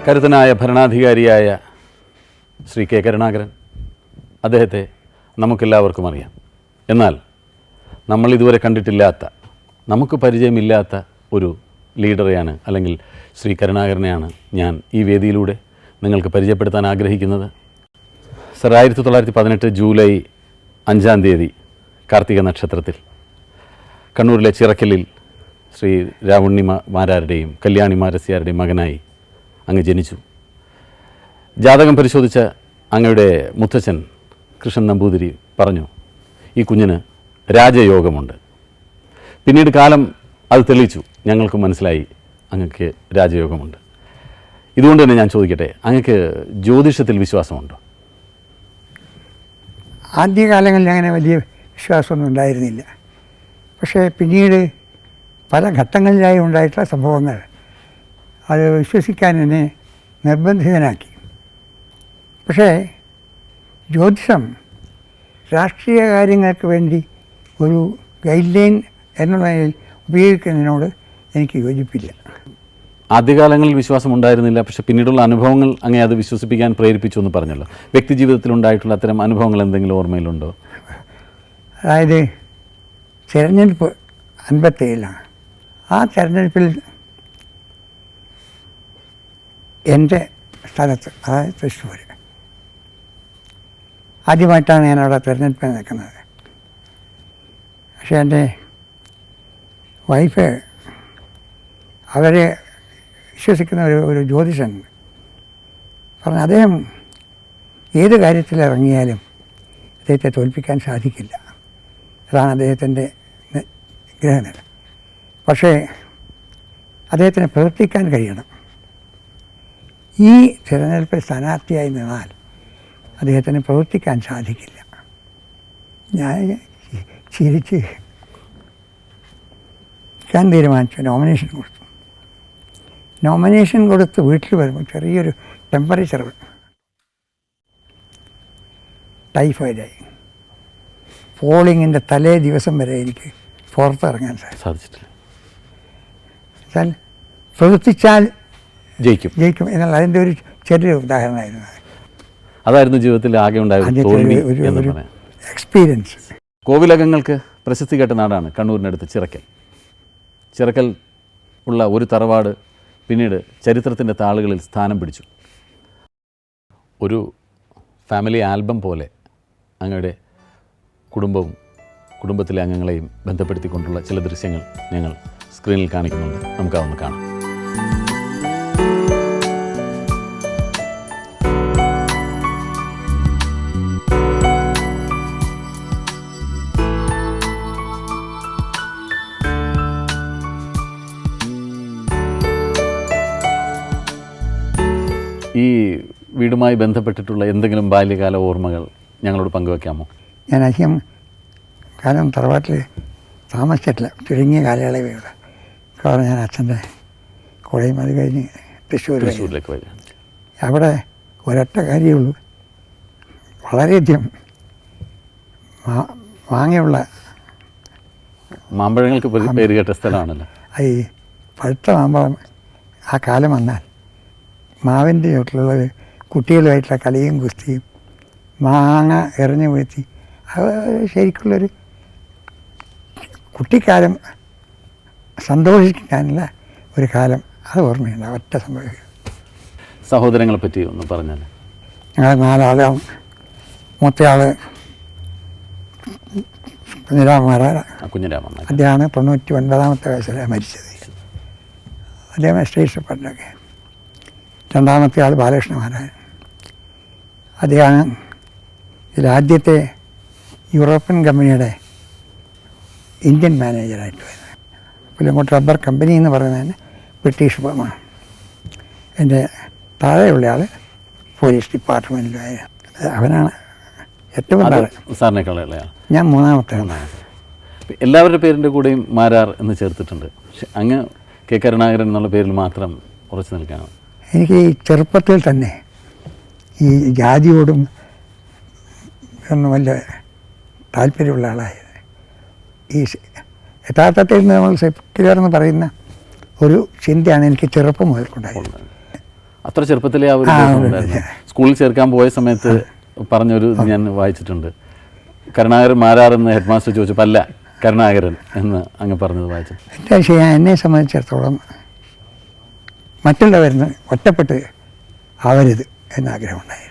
കരുത്തനായ ഭരണാധികാരിയായ ശ്രീ കെ കരുണാകരൻ, അദ്ദേഹത്തെ നമുക്കെല്ലാവർക്കും അറിയാം. എന്നാൽ നമ്മൾ ഇതുവരെ കണ്ടിട്ടില്ലാത്ത, നമുക്ക് പരിചയമില്ലാത്ത ഒരു ലീഡറെയാണ്, അല്ലെങ്കിൽ ശ്രീ കരുണാകരനെയാണ് ഞാൻ ഈ വേദിയിലൂടെ നിങ്ങൾക്ക് പരിചയപ്പെടുത്താൻ ആഗ്രഹിക്കുന്നത്. സർ, 1918 ജൂലൈ 5-ാം തീയതി കാർത്തിക നക്ഷത്രത്തിൽ കണ്ണൂരിലെ ചിറക്കലിൽ ശ്രീ രാവുണ്ണി മാരാരുടെയും കല്യാണി മാരസ്യാരുടെയും മകനായി അങ്ങ് ജനിച്ചു. ജാതകം പരിശോധിച്ച അങ്ങയുടെ മുത്തച്ഛൻ കൃഷ്ണൻ നമ്പൂതിരി പറഞ്ഞു, ഈ കുഞ്ഞിന് രാജയോഗമുണ്ട്. പിന്നീട് കാലം അത് തെളിയിച്ചു, ഞങ്ങൾക്ക് മനസ്സിലായി അങ്ങക്ക് രാജയോഗമുണ്ട്. ഇതുകൊണ്ട് തന്നെ ഞാൻ ചോദിക്കട്ടെ, അങ്ങക്ക് ജ്യോതിഷത്തിൽ വിശ്വാസമുണ്ടോ? ആദ്യകാലങ്ങളിൽ അങ്ങനെ വലിയ വിശ്വാസമൊന്നും ഉണ്ടായിരുന്നില്ല. പക്ഷേ പിന്നീട് പല ഘട്ടങ്ങളിലായി ഉണ്ടായിട്ടുള്ള സംഭവങ്ങൾ അത് വിശ്വസിക്കാൻ എന്നെ നിർബന്ധിതനാക്കി. പക്ഷേ ജ്യോതിഷം രാഷ്ട്രീയ കാര്യങ്ങൾക്ക് വേണ്ടി ഒരു ഗൈഡ് ലൈൻ എന്നുള്ളതിൽ ഉപയോഗിക്കുന്നതിനോട് എനിക്ക് യോജിപ്പില്ല. ആദ്യകാലങ്ങളിൽ വിശ്വാസം ഉണ്ടായിരുന്നില്ല, പക്ഷേ പിന്നീടുള്ള അനുഭവങ്ങൾ അങ്ങനെ അത് വിശ്വസിപ്പിക്കാൻ പ്രേരിപ്പിച്ചു എന്ന് പറഞ്ഞല്ലോ. വ്യക്തി ജീവിതത്തിൽ ഉണ്ടായിട്ടുള്ള അത്തരം അനുഭവങ്ങൾ എന്തെങ്കിലും ഓർമ്മയിലുണ്ടോ? അതായത് തിരഞ്ഞെടുപ്പ് 57-ലാണ്. ആ തിരഞ്ഞെടുപ്പിൽ എൻ്റെ സ്ഥലത്ത്, അതായത് തൃശ്ശൂർ, ആദ്യമായിട്ടാണ് ഞാനവിടെ തിരഞ്ഞെടുപ്പിൽ നിൽക്കുന്നത്. പക്ഷേ എൻ്റെ വൈഫ് അവരെ വിശ്വസിക്കുന്ന ഒരു ജ്യോതിഷൻ പറഞ്ഞു, അദ്ദേഹം ഏത് കാര്യത്തിൽ ഇറങ്ങിയാലും അദ്ദേഹത്തെ തോൽപ്പിക്കാൻ സാധിക്കില്ല. അതാണ് അദ്ദേഹത്തിൻ്റെ ഗ്രഹനില. പക്ഷേ അദ്ദേഹത്തിന് പ്രവർത്തിക്കാൻ കഴിയണം. ഈ തിരഞ്ഞെടുപ്പിൽ സ്ഥാനാർത്ഥിയായി നിന്നാൽ അദ്ദേഹത്തിന് പ്രവർത്തിക്കാൻ സാധിക്കില്ല. ഞാൻ ചിരിച്ച് ഞാൻ തീരുമാനിച്ചു, നോമിനേഷൻ കൊടുത്തു. നോമിനേഷൻ കൊടുത്ത് വീട്ടിൽ വരുമ്പോൾ ചെറിയൊരു ടെമ്പറേച്ചർ, ടൈഫോയിഡായി. പോളിങ്ങിൻ്റെ തലേ ദിവസം വരെ എനിക്ക് പുറത്തിറങ്ങാൻ സാധിച്ചിട്ടില്ല. എന്നാൽ പ്രവർത്തിച്ചാൽ ജയിക്കും എന്നുള്ള അതിൻ്റെ ഒരു ചെറിയ ഉദാഹരണമായിരുന്നു. അതായിരുന്നു ജീവിതത്തിൽ ആകെ ഉണ്ടായ ഒരു എക്സ്പീരിയൻസ്. കോവിലകങ്ങൾക്ക് പ്രശസ്തി കേട്ട നാടാണ് കണ്ണൂരിനടുത്ത് ചിറക്കൽ. ചിറക്കൽ ഉള്ള ഒരു തറവാട് പിന്നീട് ചരിത്രത്തിൻ്റെ താളുകളിൽ സ്ഥാനം പിടിച്ചു. ഒരു ഫാമിലി ആൽബം പോലെ അങ്ങയുടെ കുടുംബവും കുടുംബത്തിലെ അംഗങ്ങളെയും ബന്ധപ്പെടുത്തിക്കൊണ്ടുള്ള ചില ദൃശ്യങ്ങൾ ഞങ്ങൾ സ്ക്രീനിൽ കാണിക്കുന്നുണ്ട്. നമുക്കതൊന്ന് കാണാം. ഈ വീടുമായി ബന്ധപ്പെട്ടിട്ടുള്ള എന്തെങ്കിലും ബാല്യകാല ഓർമ്മകൾ ഞങ്ങളോട് പങ്കുവയ്ക്കാമോ? ഞാൻ അധികം കാലം തറവാട്ടിൽ താമസിച്ചിട്ടില്ല, ചുരുങ്ങിയ കാലയളവിലൂടെ. കാരണം ഞാൻ അച്ഛൻ്റെ കൂടെയും അത് കഴിഞ്ഞ് തൃശ്ശൂരിലേക്ക് വരും. അവിടെ ഒരൊറ്റ കാര്യമുള്ളൂ, വളരെയധികം മാങ്ങയുള്ള മാമ്പഴങ്ങൾക്ക് പേര് കേട്ട സ്ഥലമാണല്ലോ. ഈ പഴുത്ത മാമ്പഴം ആ കാലം വന്നാൽ മാവിൻ്റെ ചുവട്ടിലുള്ളത് കുട്ടികളുമായിട്ടുള്ള കളിയും കുസ്തിയും മാങ്ങ എറിഞ്ഞു വീഴ്ത്തി, അത് ശരിക്കുള്ളൊരു കുട്ടിക്കാലം സന്തോഷിക്കാനുള്ള ഒരു കാലം, അത് ഓർമ്മയുണ്ട്. ഒറ്റ സംഭവിക്കും. സഹോദരങ്ങളെ പറ്റി ഒന്ന് പറഞ്ഞാൽ. ഞങ്ങൾ 4 ആളും. മൂത്തയാൾ കുഞ്ഞിരാമൻ. അദ്ദേഹമാണ് 99-ാമത്തെ വയസ്സിലാണ് മരിച്ചത്. അദ്ദേഹം എസ്റ്റേറ്റ് പഠനമൊക്കെ. രണ്ടാമത്തെ ആൾ ബാലകൃഷ്ണമാരായൻ. അദ്ദേഹമാണ് ഇതിലാദ്യത്തെ യൂറോപ്യൻ കമ്പനിയുടെ ഇന്ത്യൻ മാനേജറായിട്ട് വരുന്നത്. പുല്ലങ്കോട്ട് റബ്ബർ കമ്പനി എന്ന് പറയുന്നതിന് ബ്രിട്ടീഷ് ഫേമാണ്. എൻ്റെ താഴെയുള്ള ആൾ പോലീസ് ഡിപ്പാർട്ട്മെൻറ്റിലായ അവനാണ് ഏറ്റവും താഴെ. ഞാൻ 3-ാമത്തെ. എല്ലാവരുടെ പേരിൻ്റെ കൂടെയും മാരാർ എന്ന് ചേർത്തിട്ടുണ്ട്. പക്ഷെ അങ്ങ് കെ കരുണാകരൻ എന്നുള്ള പേരിൽ മാത്രം ഉറച്ചു നിൽക്കുകയാണ്. എനിക്ക് ഈ ചെറുപ്പത്തിൽ തന്നെ ഈ ജാതിയോടും ഒന്നും വലിയ താല്പര്യമുള്ള ആളായത്. ഈ യഥാർത്ഥത്തിൽ നമ്മൾ സെക്യുലർ എന്ന് പറയുന്ന ഒരു ചിന്തയാണ് എനിക്ക് ചെറുപ്പം മുതൽക്കുണ്ടായത്. അത്ര ചെറുപ്പത്തിലേ ആ ഒരു ബോധം ഉണ്ടായിരുന്നു. സ്കൂളിൽ ചേർക്കാൻ പോയ സമയത്ത് പറഞ്ഞൊരു ഞാൻ വായിച്ചിട്ടുണ്ട്, കരുണാകരൻ മാരാറെന്ന് ഹെഡ് മാസ്റ്റർ ചോദിച്ചപ്പോൾ അല്ല കരുണാകരൻ എന്ന് അങ്ങ് പറഞ്ഞത് വായിച്ചു. പക്ഷേ എന്നെ സംബന്ധിച്ചിടത്തോളം മറ്റുള്ളവരിന്ന് ഒറ്റപ്പെട്ട് ആവരുത് എന്നാഗ്രഹമുണ്ടായി.